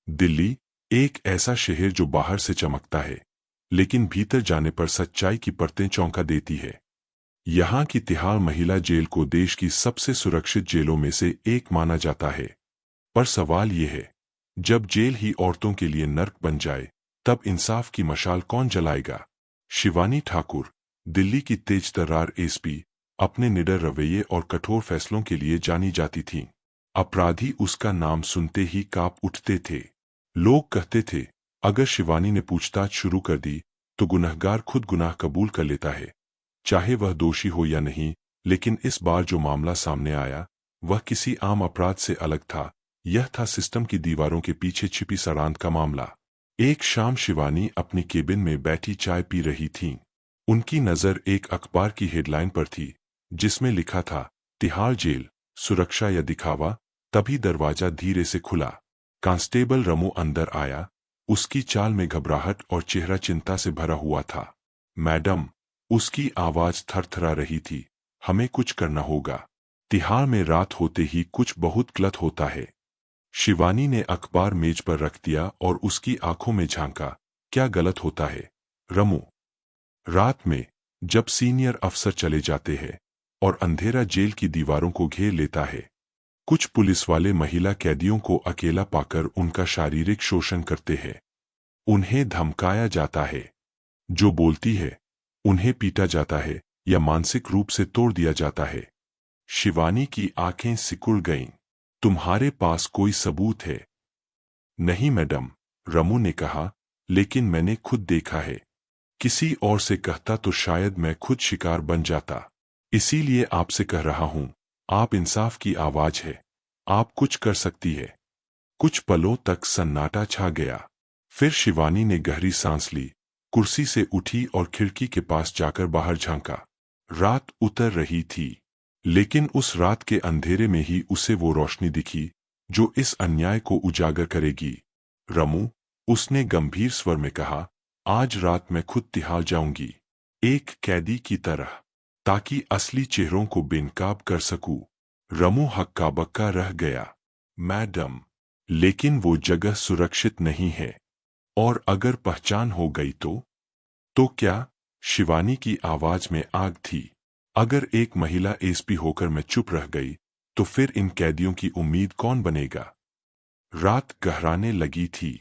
दिल्ली एक ऐसा शहर जो बाहर से चमकता है, लेकिन भीतर जाने पर सच्चाई की परतें चौंका देती है। यहाँ की तिहाड़ महिला जेल को देश की सबसे सुरक्षित जेलों में से एक माना जाता है। पर सवाल ये है, जब जेल ही औरतों के लिए नर्क बन जाए, तब इंसाफ की मशाल कौन जलाएगा? शिवानी ठाकुर, दिल्ली की तेज तर्रार एसपी, अपने निडर रवैये और कठोर फैसलों के लिए जानी जाती थीं। अपराधी उसका नाम सुनते ही कांप उठते थे। लोग कहते थे, अगर शिवानी ने पूछताछ शुरू कर दी, तो गुनहगार खुद गुनाह कबूल कर लेता है, चाहे वह दोषी हो या नहीं। लेकिन इस बार जो मामला सामने आया, वह किसी आम अपराध से अलग था। यह था सिस्टम की दीवारों के पीछे छिपी सड़ांत का मामला। एक शाम शिवानी अपनी केबिन में बैठी चाय पी रही थीं। उनकी नज़र एक अखबार की हेडलाइन पर थी, जिसमें लिखा था, तिहाड़ जेल, सुरक्षा या दिखावा। तभी दरवाजा धीरे से खुला। कांस्टेबल रमू अंदर आया। उसकी चाल में घबराहट और चेहरा चिंता से भरा हुआ था। मैडम, उसकी आवाज थरथरा रही थी, हमें कुछ करना होगा। तिहाड़ में रात होते ही कुछ बहुत गलत होता है। शिवानी ने अखबार मेज पर रख दिया और उसकी आंखों में झांका। क्या गलत होता है, रमू? रात में, जब सीनियर अफसर चले जाते हैं और अंधेरा जेल की दीवारों को घेर लेता है, कुछ पुलिस वाले महिला कैदियों को अकेला पाकर उनका शारीरिक शोषण करते हैं। उन्हें धमकाया जाता है। जो बोलती है, उन्हें पीटा जाता है या मानसिक रूप से तोड़ दिया जाता है। शिवानी की आंखें सिकुड़ गईं। तुम्हारे पास कोई सबूत है? नहीं मैडम, रमू ने कहा, लेकिन मैंने खुद देखा है। किसी और से कहता तो शायद मैं खुद शिकार बन जाता। इसीलिए आपसे कह रहा हूं, आप इंसाफ की आवाज है। आप कुछ कर सकती है। कुछ पलों तक सन्नाटा छा गया। फिर शिवानी ने गहरी सांस ली, कुर्सी से उठी और खिड़की के पास जाकर बाहर झांका। रात उतर रही थी, लेकिन उस रात के अंधेरे में ही उसे वो रोशनी दिखी, जो इस अन्याय को उजागर करेगी। रमू, उसने गंभीर स्वर में कहा, आज रात मैं खुद तिहाड़ जाऊंगी, एक कैदी की तरह, ताकि असली चेहरों को बेनकाब कर सकूं। रमू हक्का बक्का रह गया। मैडम, लेकिन वो जगह सुरक्षित नहीं है। और अगर पहचान हो गई तो क्या? शिवानी की आवाज में आग थी। अगर एक महिला एसपी होकर मैं चुप रह गई, तो फिर इन कैदियों की उम्मीद कौन बनेगा? रात गहराने लगी थी।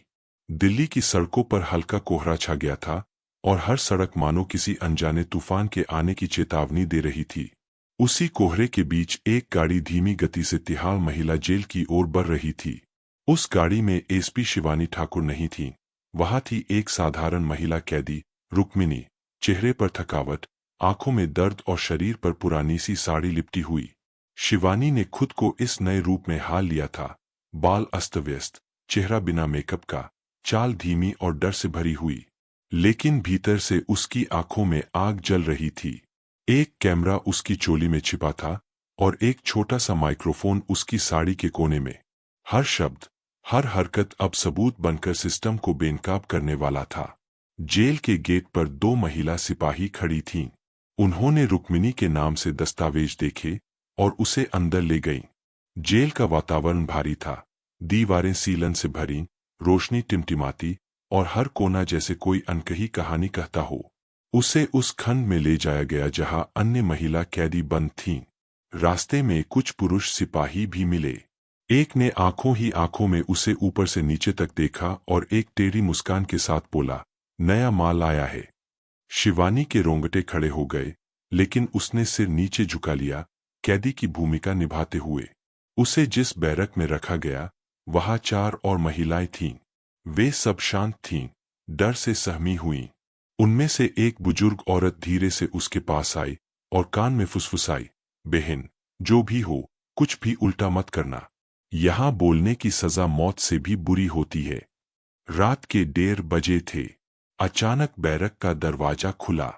दिल्ली की सड़कों पर हल्का कोहरा छा गया था और हर सड़क मानो किसी अनजाने तूफान के आने की चेतावनी दे रही थी। उसी कोहरे के बीच एक गाड़ी धीमी गति से तिहाड़ महिला जेल की ओर बढ़ रही थी। उस गाड़ी में एसपी शिवानी ठाकुर नहीं थी। वहां थी एक साधारण महिला कैदी, रुक्मिनी। चेहरे पर थकावट, आंखों में दर्द और शरीर पर पुरानी सी साड़ी लिपटी हुई। शिवानी ने खुद को इस नए रूप में हाल लिया था। बाल अस्त व्यस्त, चेहरा बिना मेकअप का, चाल धीमी और डर से भरी हुई। लेकिन भीतर से उसकी आंखों में आग जल रही थी। एक कैमरा उसकी चोली में छिपा था और एक छोटा सा माइक्रोफोन उसकी साड़ी के कोने में। हर शब्द, हर हरकत अब सबूत बनकर सिस्टम को बेनकाब करने वाला था। जेल के गेट पर दो महिला सिपाही खड़ी थीं। उन्होंने रुक्मिनी के नाम से दस्तावेज देखे और उसे अंदर ले गईं। जेल का वातावरण भारी था। दीवारें सीलन से भरी, रोशनी टिमटिमाती और हर कोना जैसे कोई अनकही कहानी कहता हो। उसे उस खंड में ले जाया गया जहां अन्य महिला कैदी बंद थीं। रास्ते में कुछ पुरुष सिपाही भी मिले। एक ने आंखों ही आंखों में उसे ऊपर से नीचे तक देखा और एक टेढ़ी मुस्कान के साथ बोला, नया माल आया है। शिवानी के रोंगटे खड़े हो गए, लेकिन उसने सिर नीचे झुका लिया, कैदी की भूमिका निभाते हुए। उसे जिस बैरक में रखा गया, वहां 4 और महिलाएं थीं। वे सब शांत थीं, डर से सहमी हुईं। उनमें से एक बुजुर्ग औरत धीरे से उसके पास आई और कान में फुसफुसाई, बहन, जो भी हो, कुछ भी उल्टा मत करना। यहां बोलने की सजा मौत से भी बुरी होती है। रात के 1:30 बजे थे। अचानक बैरक का दरवाजा खुला।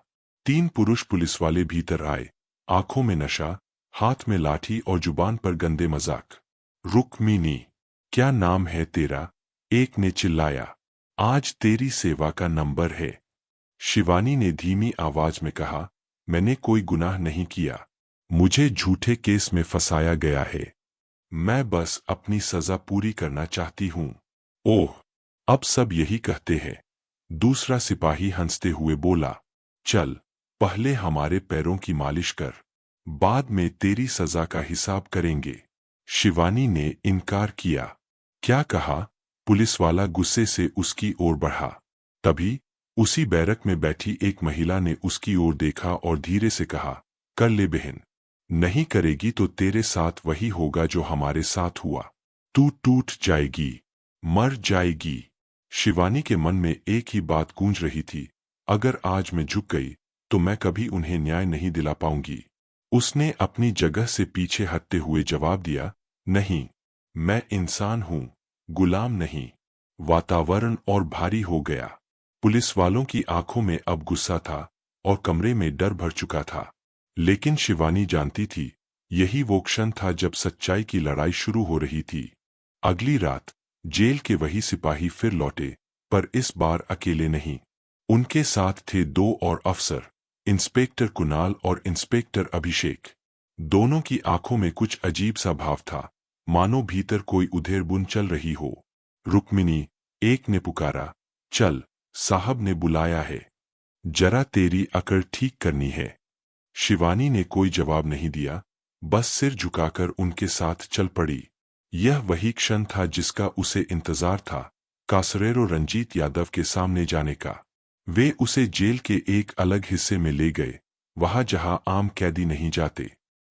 3 पुरुष पुलिस वाले भीतर आए, आंखों में नशा, हाथ में लाठी और जुबान पर गंदे मजाक। रुक्मिनी, क्या नाम है तेरा? एक ने चिल्लाया। आज तेरी सेवा का नंबर है। शिवानी ने धीमी आवाज में कहा, मैंने कोई गुनाह नहीं किया। मुझे झूठे केस में फंसाया गया है। मैं बस अपनी सजा पूरी करना चाहती हूँ। ओह, अब सब यही कहते हैं। दूसरा सिपाही हंसते हुए बोला, चल, पहले हमारे पैरों की मालिश कर, बाद में तेरी सजा का हिसाब करेंगे। शिवानी ने इनकार किया। क्या कहा? पुलिस वाला गुस्से से उसकी ओर बढ़ा। तभी उसी बैरक में बैठी एक महिला ने उसकी ओर देखा और धीरे से कहा, कर ले बहन, नहीं करेगी तो तेरे साथ वही होगा जो हमारे साथ हुआ। तू टूट जाएगी, मर जाएगी। शिवानी के मन में एक ही बात गूंज रही थी, अगर आज मैं झुक गई तो मैं कभी उन्हें न्याय नहीं दिला पाऊंगी। उसने अपनी जगह से पीछे हटते हुए जवाब दिया, नहीं, मैं इंसान हूं, गुलाम नहीं। वातावरण और भारी हो गया। पुलिस वालों की आंखों में अब गुस्सा था और कमरे में डर भर चुका था। लेकिन शिवानी जानती थी, यही वो क्षण था जब सच्चाई की लड़ाई शुरू हो रही थी। अगली रात जेल के वही सिपाही फिर लौटे, पर इस बार अकेले नहीं। उनके साथ थे दो और अफसर, इंस्पेक्टर कुणाल और इंस्पेक्टर अभिषेक। दोनों की आंखों में कुछ अजीब सा भाव था, मानो भीतर कोई उधेड़ बुन चल रही हो। रुक्मिनी, एक ने पुकारा, चल, साहब ने बुलाया है, जरा तेरी अकड़ ठीक करनी है। शिवानी ने कोई जवाब नहीं दिया, बस सिर झुकाकर उनके साथ चल पड़ी। यह वही क्षण था जिसका उसे इंतजार था, कासरेरो रंजीत यादव के सामने जाने का। वे उसे जेल के एक अलग हिस्से में ले गए, वहां जहां आम कैदी नहीं जाते।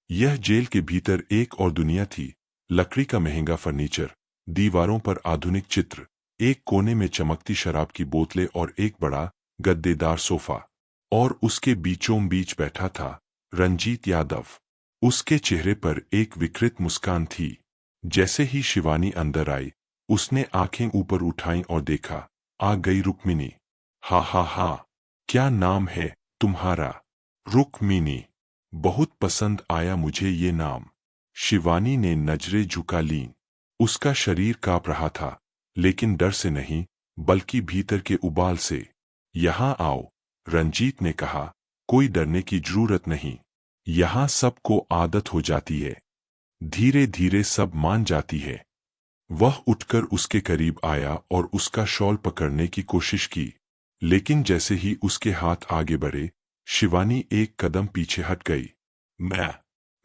यह जेल के भीतर एक और दुनिया थी, लकड़ी का महंगा फर्नीचर, दीवारों पर आधुनिक चित्र, एक कोने में चमकती शराब की बोतलें और एक बड़ा गद्देदार सोफा। और उसके बीचों बीच बैठा था रंजीत यादव। उसके चेहरे पर एक विकृत मुस्कान थी। जैसे ही शिवानी अंदर आई, उसने आंखें ऊपर उठाईं और देखा, आ गई रुक्मिनी। हा हा हा, क्या नाम है तुम्हारा? रुक्मिनी, बहुत पसंद आया मुझे ये नाम। शिवानी ने नजरें झुका लीं। उसका शरीर कांप रहा था, लेकिन डर से नहीं, बल्कि भीतर के उबाल से। यहां आओ, रंजीत ने कहा, कोई डरने की जरूरत नहीं, यहां सबको आदत हो जाती है, धीरे धीरे सब मान जाती है। वह उठकर उसके करीब आया और उसका शॉल पकड़ने की कोशिश की, लेकिन जैसे ही उसके हाथ आगे बढ़े, शिवानी एक कदम पीछे हट गई।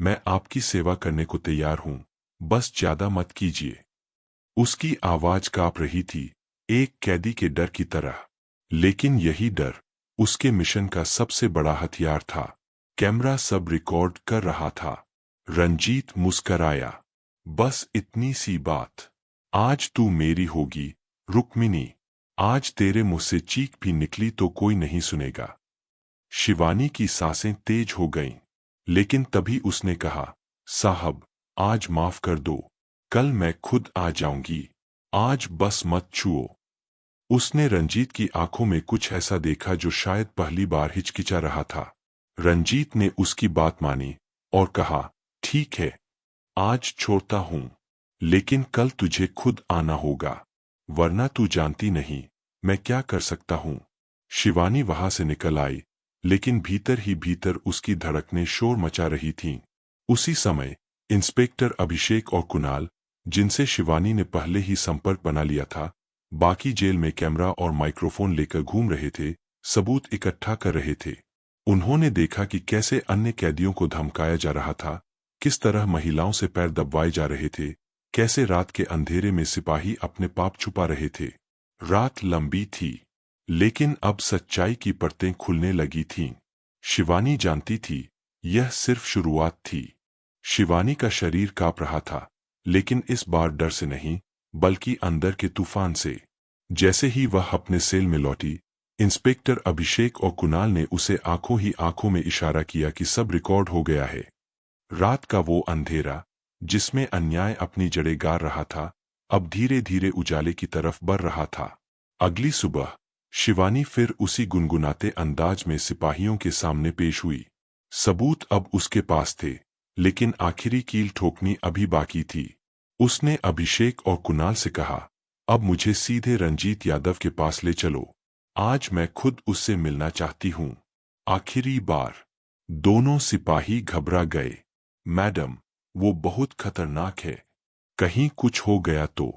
मैं आपकी सेवा करने को तैयार हूं, बस ज्यादा मत कीजिए। उसकी आवाज कांप रही थी, एक कैदी के डर की तरह। लेकिन यही डर उसके मिशन का सबसे बड़ा हथियार था। कैमरा सब रिकॉर्ड कर रहा था। रंजीत मुस्कराया, बस इतनी सी बात, आज तू मेरी होगी रुक्मिनी, आज तेरे मुंह से चीख भी निकली तो कोई नहीं सुनेगा। शिवानी की सांसें तेज हो गईं, लेकिन तभी उसने कहा, साहब, आज माफ कर दो, कल मैं खुद आ जाऊंगी, आज बस मत छुओ। उसने रंजीत की आंखों में कुछ ऐसा देखा जो शायद पहली बार हिचकिचा रहा था। रंजीत ने उसकी बात मानी और कहा, ठीक है, आज छोड़ता हूं, लेकिन कल तुझे खुद आना होगा, वरना तू जानती नहीं मैं क्या कर सकता हूं। शिवानी वहां से निकल आई, लेकिन भीतर ही भीतर उसकी धड़कनें शोर मचा रही थीं। उसी समय इंस्पेक्टर अभिषेक और कुणाल, जिनसे शिवानी ने पहले ही संपर्क बना लिया था, बाकी जेल में कैमरा और माइक्रोफोन लेकर घूम रहे थे, सबूत इकट्ठा कर रहे थे। उन्होंने देखा कि कैसे अन्य कैदियों को धमकाया जा रहा था, किस तरह महिलाओं से पैर दबवाए जा रहे थे, कैसे रात के अंधेरे में सिपाही अपने पाप छुपा रहे थे। रात लंबी थी, लेकिन अब सच्चाई की परतें खुलने लगी थीं। शिवानी जानती थी, यह सिर्फ शुरुआत थी। शिवानी का शरीर कांप रहा था, लेकिन इस बार डर से नहीं, बल्कि अंदर के तूफान से। जैसे ही वह अपने सेल में लौटी, इंस्पेक्टर अभिषेक और कुणाल ने उसे आंखों ही आंखों में इशारा किया कि सब रिकॉर्ड हो गया है। रात का वो अंधेरा, जिसमें अन्याय अपनी जड़ें गाड़ रहा था, अब धीरे धीरे उजाले की तरफ बढ़ रहा था। अगली सुबह शिवानी फिर उसी गुनगुनाते अंदाज में सिपाहियों के सामने पेश हुई। सबूत अब उसके पास थे, लेकिन आखिरी कील ठोकनी अभी बाकी थी। उसने अभिषेक और कुणाल से कहा, अब मुझे सीधे रंजीत यादव के पास ले चलो, आज मैं खुद उससे मिलना चाहती हूं, आखिरी बार। दोनों सिपाही घबरा गए। मैडम, वो बहुत खतरनाक है, कहीं कुछ हो गया तो।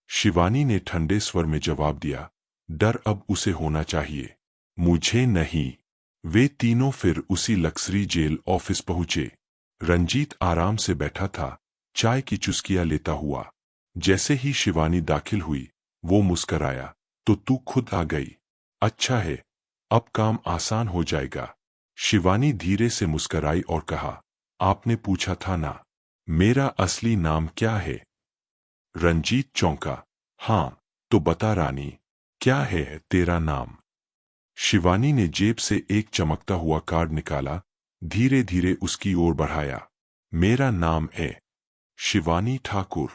शिवानी ने ठंडे स्वर में जवाब दिया, डर अब उसे होना चाहिए, मुझे नहीं। वे तीनों फिर उसी लक्सरी जेल ऑफिस पहुंचे। रंजीत आराम से बैठा था, चाय की चुस्कियां लेता हुआ। जैसे ही शिवानी दाखिल हुई, वो मुस्कराया, तो तू खुद आ गई। अच्छा है, अब काम आसान हो जाएगा। शिवानी धीरे से मुस्कराई और कहा, आपने पूछा था ना, मेरा असली नाम क्या है? रंजीत चौंका। हाँ, तो बता रानी, क्या है तेरा नाम? शिवानी ने जेब से एक चमकता हुआ कार्ड निकाला, धीरे धीरे उसकी ओर बढ़ाया। मेरा नाम है शिवानी ठाकुर,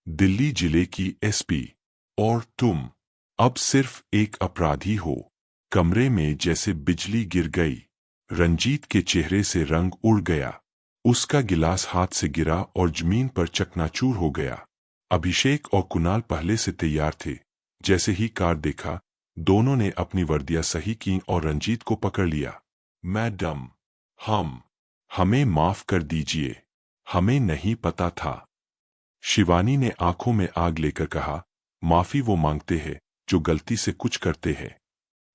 दिल्ली जिले की एसपी। और तुम? अब सिर्फ एक अपराधी हो। कमरे में जैसे बिजली गिर गई। रंजीत के चेहरे से रंग उड़ गया। उसका गिलास हाथ से गिरा और जमीन पर चकनाचूर हो गया। अभिषेक और कुणाल पहले से तैयार थे। जैसे ही कार्ड देखा, दोनों ने अपनी वर्दियां सही की और रंजीत को पकड़ लिया। मैडम, हमें माफ कर दीजिए, हमें नहीं पता था। शिवानी ने आंखों में आग लेकर कहा, माफी वो मांगते हैं जो गलती से कुछ करते हैं।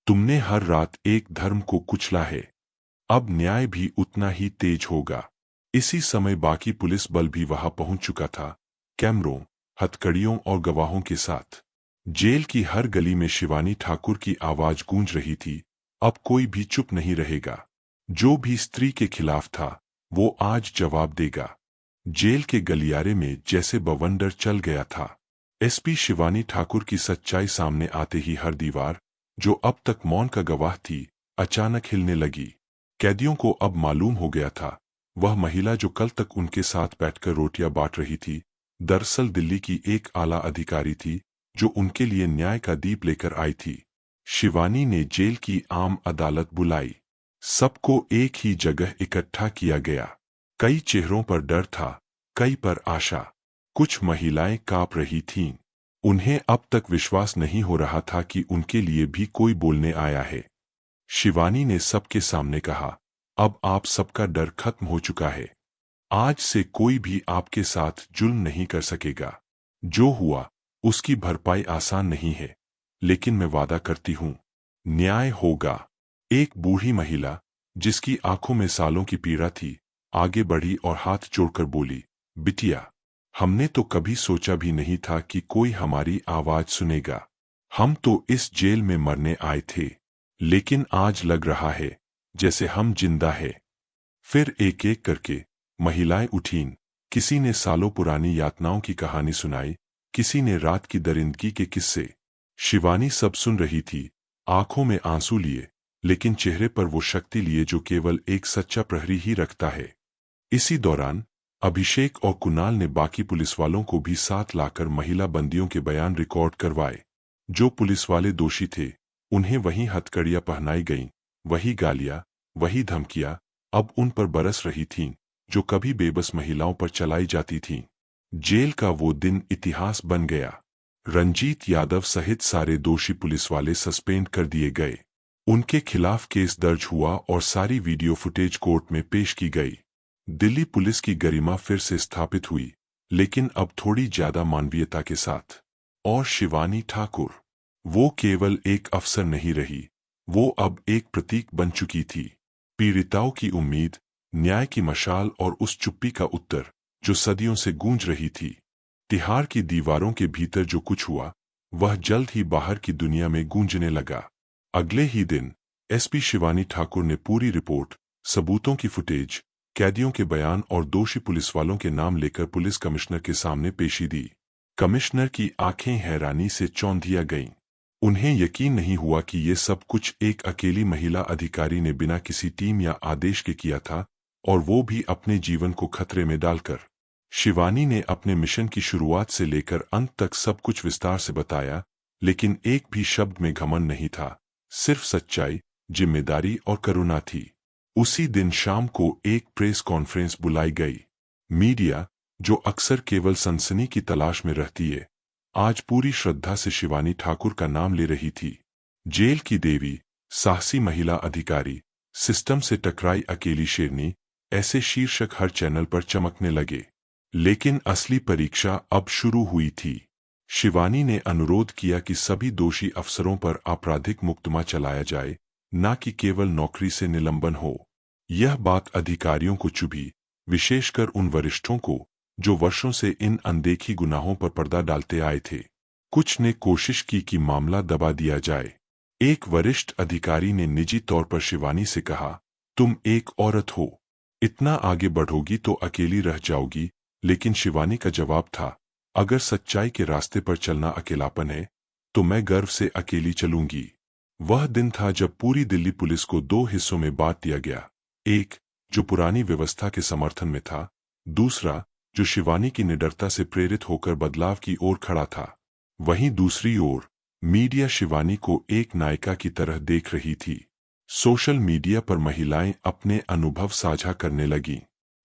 तुमने हर रात एक धर्म को कुचला है, अब न्याय भी उतना ही तेज होगा। इसी समय बाकी पुलिस बल भी वहां पहुंच चुका था, कैमरों, हथकड़ियों और गवाहों के साथ। जेल की हर गली में शिवानी ठाकुर की आवाज गूंज रही थी, अब कोई भी चुप नहीं रहेगा। जो भी स्त्री के खिलाफ था, वो आज जवाब देगा। जेल के गलियारे में जैसे बवंडर चल गया था। एसपी शिवानी ठाकुर की सच्चाई सामने आते ही हर दीवार, जो अब तक मौन का गवाह थी, अचानक हिलने लगी। कैदियों को अब मालूम हो गया था, वह महिला जो कल तक उनके साथ बैठकर रोटियां बांट रही थी, दरअसल दिल्ली की एक आला अधिकारी थी, जो उनके लिए न्याय का दीप लेकर आई थी। शिवानी ने जेल की आम अदालत बुलाई। सबको एक ही जगह इकट्ठा किया गया। कई चेहरों पर डर था, कई पर आशा। कुछ महिलाएं कांप रही थीं। उन्हें अब तक विश्वास नहीं हो रहा था कि उनके लिए भी कोई बोलने आया है। शिवानी ने सबके सामने कहा, अब आप सबका डर खत्म हो चुका है। आज से कोई भी आपके साथ जुल्म नहीं कर सकेगा। जो हुआ, उसकी भरपाई आसान नहीं है, लेकिन मैं वादा करती हूं, न्याय होगा। एक बूढ़ी महिला, जिसकी आंखों में सालों की पीड़ा थी, आगे बढ़ी और हाथ जोड़कर बोली, बिटिया, हमने तो कभी सोचा भी नहीं था कि कोई हमारी आवाज सुनेगा। हम तो इस जेल में मरने आए थे, लेकिन आज लग रहा है जैसे हम जिंदा है। फिर एक एक करके महिलाएं उठीं। किसी ने सालों पुरानी यातनाओं की कहानी सुनाई, किसी ने रात की दरिंदगी के किस्से। शिवानी सब सुन रही थी, आंखों में आंसू लिए, लेकिन चेहरे पर वो शक्ति लिए जो केवल एक सच्चा प्रहरी ही रखता है। इसी दौरान अभिषेक और कुणाल ने बाकी पुलिस वालों को भी साथ लाकर महिला बंदियों के बयान रिकॉर्ड करवाए। जो पुलिस वाले दोषी थे, उन्हें वही हथकड़ियां पहनाई गईं, वही गालियां, वही धमकियां अब उन पर बरस रही थीं, जो कभी बेबस महिलाओं पर चलाई जाती थीं। जेल का वो दिन इतिहास बन गया। रंजीत यादव सहित सारे दोषी पुलिस वाले सस्पेंड कर दिए गए। उनके खिलाफ केस दर्ज हुआ और सारी वीडियो फुटेज कोर्ट में पेश की गई। दिल्ली पुलिस की गरिमा फिर से स्थापित हुई, लेकिन अब थोड़ी ज्यादा मानवीयता के साथ। और शिवानी ठाकुर, वो केवल एक अफसर नहीं रही, वो अब एक प्रतीक बन चुकी थी। पीड़िताओं की उम्मीद, न्याय की मशाल और उस चुप्पी का उत्तर जो सदियों से गूंज रही थी। तिहाड़ की दीवारों के भीतर जो कुछ हुआ, वह जल्द ही बाहर की दुनिया में गूंजने लगा। अगले ही दिन एसपी शिवानी ठाकुर ने पूरी रिपोर्ट, सबूतों की फुटेज, कैदियों के बयान और दोषी पुलिस वालों के नाम लेकर पुलिस कमिश्नर के सामने पेशी दी। कमिश्नर की आंखें हैरानी से चौंधिया गईं। उन्हें यकीन नहीं हुआ कि ये सब कुछ एक अकेली महिला अधिकारी ने बिना किसी टीम या आदेश के किया था, और वो भी अपने जीवन को खतरे में डालकर। शिवानी ने अपने मिशन की शुरुआत से लेकर अंत तक सब कुछ विस्तार से बताया, लेकिन एक भी शब्द में घमंड नहीं था, सिर्फ सच्चाई, जिम्मेदारी और करुणा थी। उसी दिन शाम को एक प्रेस कॉन्फ्रेंस बुलाई गई। मीडिया, जो अक्सर केवल सनसनी की तलाश में रहती है, आज पूरी श्रद्धा से शिवानी ठाकुर का नाम ले रही थी। जेल की देवी, साहसी महिला अधिकारी, सिस्टम से टकराई अकेली शेरनी, ऐसे शीर्षक हर चैनल पर चमकने लगे। लेकिन असली परीक्षा अब शुरू हुई थी। शिवानी ने अनुरोध किया कि सभी दोषी अफसरों पर आपराधिक मुकदमा चलाया जाए, न कि केवल नौकरी से निलंबन हो। यह बात अधिकारियों को चुभी, विशेषकर उन वरिष्ठों को जो वर्षों से इन अनदेखी गुनाहों पर पर्दा डालते आए थे। कुछ ने कोशिश की कि मामला दबा दिया जाए। एक वरिष्ठ अधिकारी ने निजी तौर पर शिवानी से कहा, तुम एक औरत हो, इतना आगे बढ़ोगी तो अकेली रह जाओगी। लेकिन शिवानी का जवाब था, अगर सच्चाई के रास्ते पर चलना अकेलापन है तो मैं गर्व से अकेली चलूंगी। वह दिन था जब पूरी दिल्ली पुलिस को दो हिस्सों में बांट दिया गया, एक जो पुरानी व्यवस्था के समर्थन में था, दूसरा जो शिवानी की निडरता से प्रेरित होकर बदलाव की ओर खड़ा था। वहीं दूसरी ओर मीडिया शिवानी को एक नायिका की तरह देख रही थी। सोशल मीडिया पर महिलाएं अपने अनुभव साझा करने लगीं।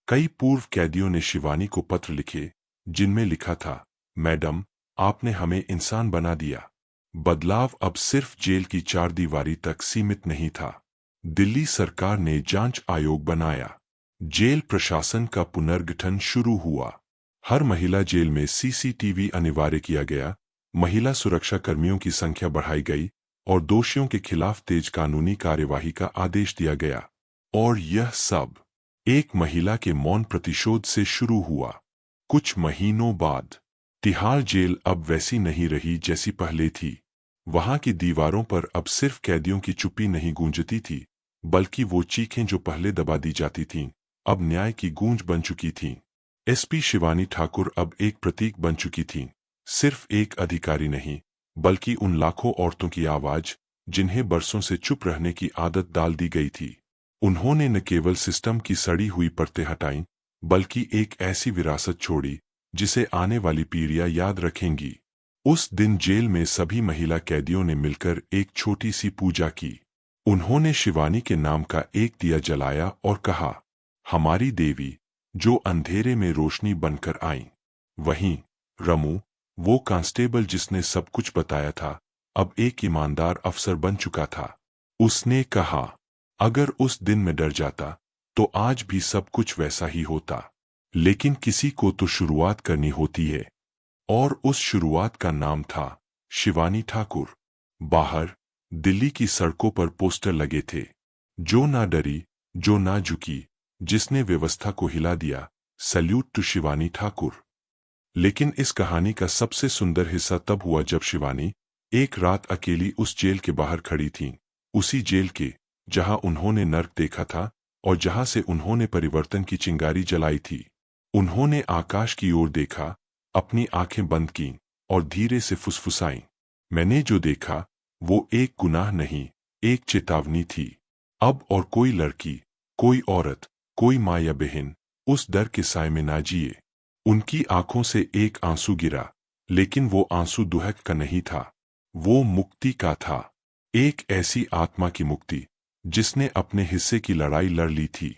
कई पूर्व कैदियों ने शिवानी को पत्र लिखे, जिनमें लिखा था, मैडम, आपने हमें इंसान बना दिया। बदलाव अब सिर्फ जेल की चारदीवारी तक सीमित नहीं था। दिल्ली सरकार ने जांच आयोग बनाया। जेल प्रशासन का पुनर्गठन शुरू हुआ। हर महिला जेल में सीसीटीवी अनिवार्य किया गया, महिला सुरक्षा कर्मियों की संख्या बढ़ाई गई और दोषियों के खिलाफ तेज कानूनी कार्यवाही का आदेश दिया गया। और यह सब एक महिला के मौन प्रतिशोध से शुरू हुआ। कुछ महीनों बाद तिहाड़ जेल अब वैसी नहीं रही जैसी पहले थी। वहां की दीवारों पर अब सिर्फ कैदियों की चुप्पी नहीं गूंजती थी, बल्कि वो चीखें जो पहले दबा दी जाती थीं, अब न्याय की गूंज बन चुकी थीं। एसपी शिवानी ठाकुर अब एक प्रतीक बन चुकी थीं, सिर्फ एक अधिकारी नहीं, बल्कि उन लाखों औरतों की आवाज जिन्हें बरसों से चुप रहने की आदत डाल दी गई थी। उन्होंने न केवल सिस्टम की सड़ी हुई परतें हटाईं, बल्कि एक ऐसी विरासत छोड़ी जिसे आने वाली पीढ़ियां याद रखेंगी। उस दिन जेल में सभी महिला कैदियों ने मिलकर एक छोटी सी पूजा की। उन्होंने शिवानी के नाम का एक दिया जलाया और कहा, हमारी देवी जो अंधेरे में रोशनी बनकर आई। वहीं रमू, वो कांस्टेबल जिसने सब कुछ बताया था, अब एक ईमानदार अफसर बन चुका था। उसने कहा, अगर उस दिन मैं डर जाता तो आज भी सब कुछ वैसा ही होता। लेकिन किसी को तो शुरुआत करनी होती है। और उस शुरुआत का नाम था शिवानी ठाकुर। बाहर दिल्ली की सड़कों पर पोस्टर लगे थे, जो ना डरी, जो ना झुकी, जिसने व्यवस्था को हिला दिया, सैल्यूट टू शिवानी ठाकुर। लेकिन इस कहानी का सबसे सुंदर हिस्सा तब हुआ जब शिवानी एक रात अकेली उस जेल के बाहर खड़ी थी, उसी जेल के जहां उन्होंने नर्क देखा था और जहां से उन्होंने परिवर्तन की चिंगारी जलाई थी। उन्होंने आकाश की ओर देखा, अपनी आंखें बंद कीं और धीरे से फुसफुसाईं, मैंने जो देखा वो एक गुनाह नहीं, एक चेतावनी थी। अब और कोई लड़की, कोई औरत, कोई माँ या बहन उस डर के साए में ना जिए। उनकी आंखों से एक आंसू गिरा, लेकिन वो आंसू दुहक का नहीं था, वो मुक्ति का था। एक ऐसी आत्मा की मुक्ति जिसने अपने हिस्से की लड़ाई लड़ ली थी।